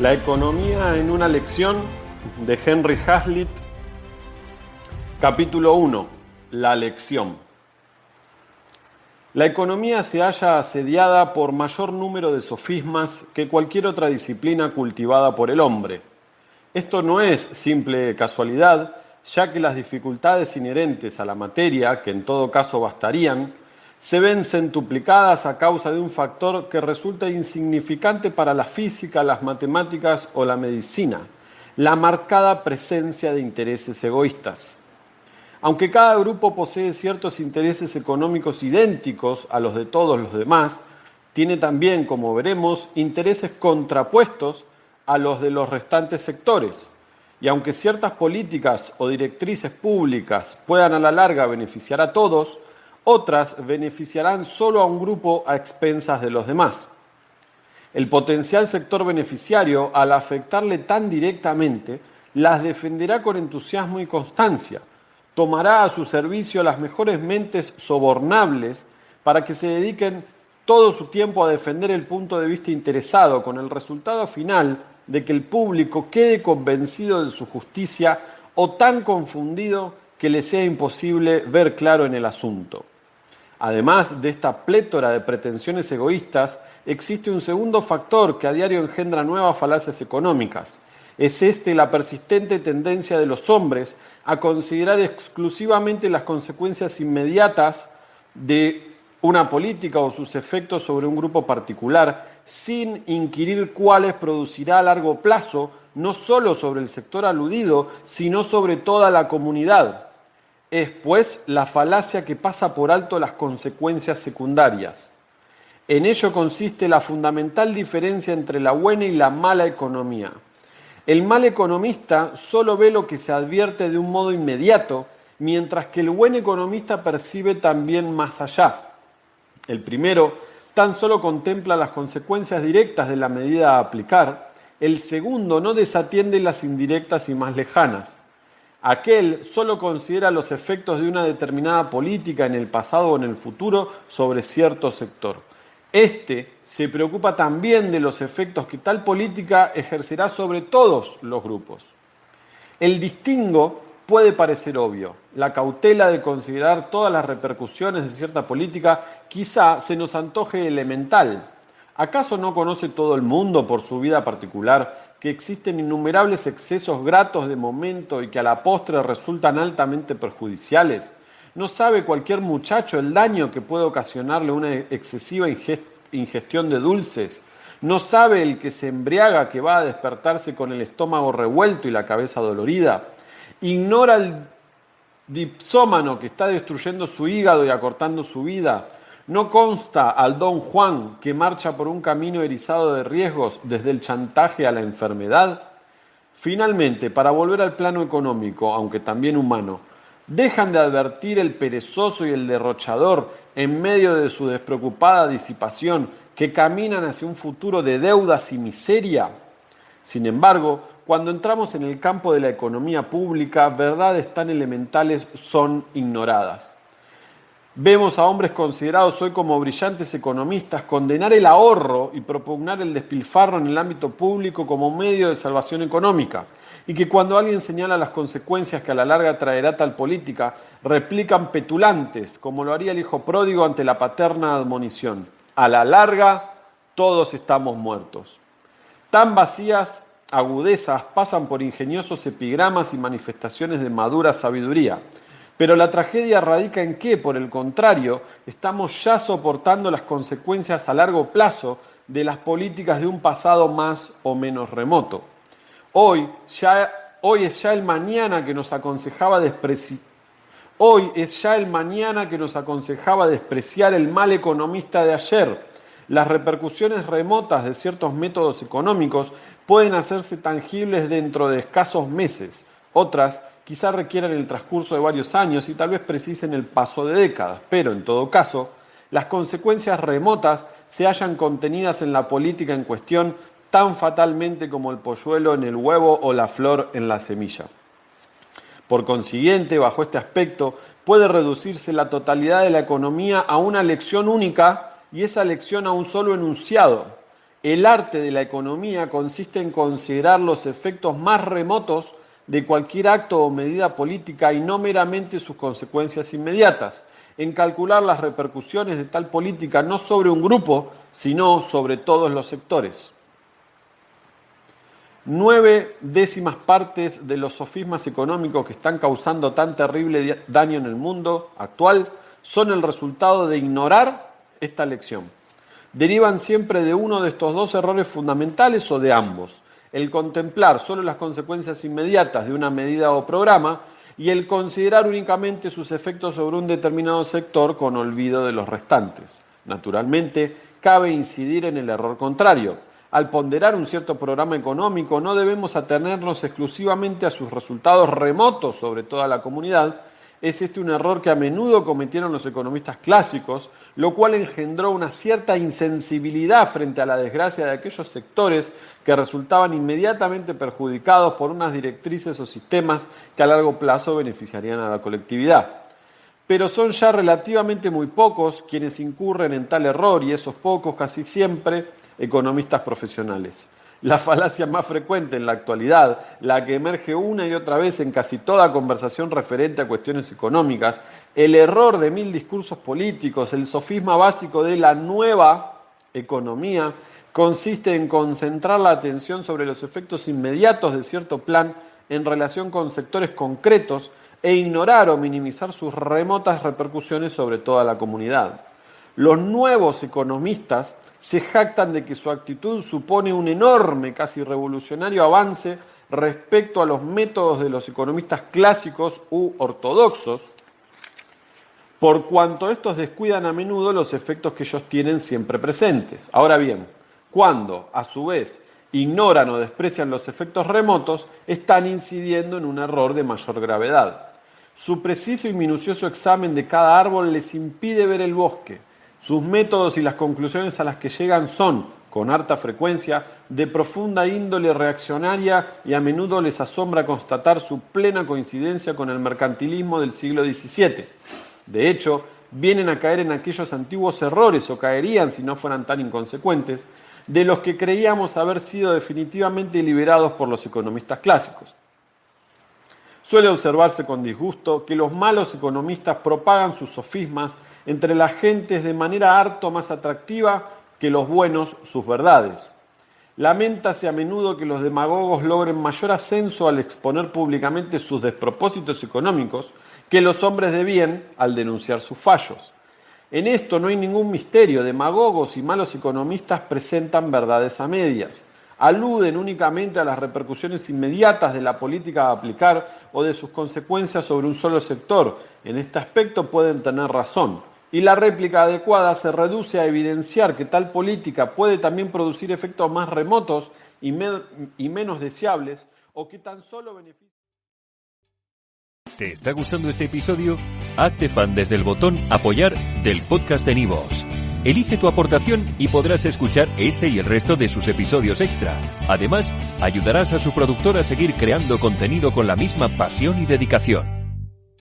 La economía en una lección de Henry Hazlitt, capítulo 1, la lección. La economía se halla asediada por mayor número de sofismas que cualquier otra disciplina cultivada por el hombre. Esto no es simple casualidad, ya que las dificultades inherentes a la materia, que en todo caso bastarían, se ven centuplicadas a causa de un factor que resulta insignificante para la física, las matemáticas o la medicina: la marcada presencia de intereses egoístas. Aunque cada grupo posee ciertos intereses económicos idénticos a los de todos los demás, tiene también, como veremos, intereses contrapuestos a los de los restantes sectores. Y aunque ciertas políticas o directrices públicas puedan a la larga beneficiar a todos, otras beneficiarán solo a un grupo a expensas de los demás. El potencial sector beneficiario, al afectarle tan directamente, las defenderá con entusiasmo y constancia. Tomará a su servicio las mejores mentes sobornables para que se dediquen todo su tiempo a defender el punto de vista interesado, con el resultado final de que el público quede convencido de su justicia o tan confundido que le sea imposible ver claro en el asunto. Además de esta plétora de pretensiones egoístas, existe un segundo factor que a diario engendra nuevas falacias económicas. Es la persistente tendencia de los hombres a considerar exclusivamente las consecuencias inmediatas de una política o sus efectos sobre un grupo particular, sin inquirir cuáles producirá a largo plazo, no solo sobre el sector aludido, sino sobre toda la comunidad. Es, pues, la falacia que pasa por alto las consecuencias secundarias. En ello consiste la fundamental diferencia entre la buena y la mala economía. El mal economista solo ve lo que se advierte de un modo inmediato, mientras que el buen economista percibe también más allá. El primero tan solo contempla las consecuencias directas de la medida a aplicar, el segundo no desatiende las indirectas y más lejanas. Aquel solo considera los efectos de una determinada política en el pasado o en el futuro sobre cierto sector. Este se preocupa también de los efectos que tal política ejercerá sobre todos los grupos. El distingo puede parecer obvio. La cautela de considerar todas las repercusiones de cierta política quizá se nos antoje elemental. ¿Acaso no conoce todo el mundo por su vida particular que existen innumerables excesos gratos de momento y que a la postre resultan altamente perjudiciales? ¿No sabe cualquier muchacho el daño que puede ocasionarle una excesiva ingestión de dulces? ¿No sabe el que se embriaga que va a despertarse con el estómago revuelto y la cabeza dolorida? ¿Ignora el dipsómano que está destruyendo su hígado y acortando su vida? ¿No consta al don Juan que marcha por un camino erizado de riesgos desde el chantaje a la enfermedad? Finalmente, para volver al plano económico, aunque también humano, ¿dejan de advertir el perezoso y el derrochador en medio de su despreocupada disipación que caminan hacia un futuro de deudas y miseria? Sin embargo, cuando entramos en el campo de la economía pública, verdades tan elementales son ignoradas. Vemos a hombres considerados hoy como brillantes economistas condenar el ahorro y propugnar el despilfarro en el ámbito público como medio de salvación económica, y que cuando alguien señala las consecuencias que a la larga traerá tal política, replican petulantes, como lo haría el hijo pródigo ante la paterna admonición: a la larga todos estamos muertos. Tan vacías agudezas pasan por ingeniosos epigramas y manifestaciones de madura sabiduría. Pero la tragedia radica en que, por el contrario, estamos ya soportando las consecuencias a largo plazo de las políticas de un pasado más o menos remoto. Hoy es ya el mañana que nos aconsejaba despreciar el mal economista de ayer. Las repercusiones remotas de ciertos métodos económicos pueden hacerse tangibles dentro de escasos meses. Otras quizá requieran el transcurso de varios años y tal vez precisen el paso de décadas, pero en todo caso, las consecuencias remotas se hallan contenidas en la política en cuestión tan fatalmente como el polluelo en el huevo o la flor en la semilla. Por consiguiente, bajo este aspecto, puede reducirse la totalidad de la economía a una lección única y esa lección a un solo enunciado: El arte de la economía consiste en considerar los efectos más remotos de cualquier acto o medida política y no meramente sus consecuencias inmediatas, en calcular las repercusiones de tal política no sobre un grupo, sino sobre todos los sectores. 9/10 partes de los sofismas económicos que están causando tan terrible daño en el mundo actual son el resultado de ignorar esta lección. Derivan siempre de uno de estos dos errores fundamentales o de ambos: el contemplar solo las consecuencias inmediatas de una medida o programa y el considerar únicamente sus efectos sobre un determinado sector con olvido de los restantes. Naturalmente, cabe incidir en el error contrario. Al ponderar un cierto programa económico, no debemos atenernos exclusivamente a sus resultados remotos sobre toda la comunidad. Es este un error que a menudo cometieron los economistas clásicos, lo cual engendró una cierta insensibilidad frente a la desgracia de aquellos sectores que resultaban inmediatamente perjudicados por unas directrices o sistemas que a largo plazo beneficiarían a la colectividad. Pero son ya relativamente muy pocos quienes incurren en tal error, y esos pocos casi siempre economistas profesionales. La falacia más frecuente en la actualidad, la que emerge una y otra vez en casi toda conversación referente a cuestiones económicas, el error de 1000 discursos políticos, el sofisma básico de la nueva economía, consiste en concentrar la atención sobre los efectos inmediatos de cierto plan en relación con sectores concretos e ignorar o minimizar sus remotas repercusiones sobre toda la comunidad. Los nuevos economistas se jactan de que su actitud supone un enorme, casi revolucionario avance respecto a los métodos de los economistas clásicos u ortodoxos, por cuanto estos descuidan a menudo los efectos que ellos tienen siempre presentes. Ahora bien, cuando, a su vez, ignoran o desprecian los efectos remotos, están incidiendo en un error de mayor gravedad. Su preciso y minucioso examen de cada árbol les impide ver el bosque. Sus métodos y las conclusiones a las que llegan son, con harta frecuencia, de profunda índole reaccionaria, y a menudo les asombra constatar su plena coincidencia con el mercantilismo del siglo XVII. De hecho, vienen a caer en aquellos antiguos errores, o caerían si no fueran tan inconsecuentes, de los que creíamos haber sido definitivamente liberados por los economistas clásicos. Suele observarse con disgusto que los malos economistas propagan sus sofismas entre las gentes de manera harto más atractiva que los buenos sus verdades. Laméntase a menudo que los demagogos logren mayor ascenso al exponer públicamente sus despropósitos económicos que los hombres de bien al denunciar sus fallos. En esto no hay ningún misterio. Demagogos y malos economistas presentan verdades a medias. Aluden únicamente a las repercusiones inmediatas de la política a aplicar o de sus consecuencias sobre un solo sector. En este aspecto pueden tener razón. Y la réplica adecuada se reduce a evidenciar que tal política puede también producir efectos más remotos y menos deseables, o que tan solo beneficia. ¿Te está gustando este episodio? Hazte fan desde el botón Apoyar del podcast de Nivos. Elige tu aportación y podrás escuchar este y el resto de sus episodios extra. Además, ayudarás a su productor a seguir creando contenido con la misma pasión y dedicación.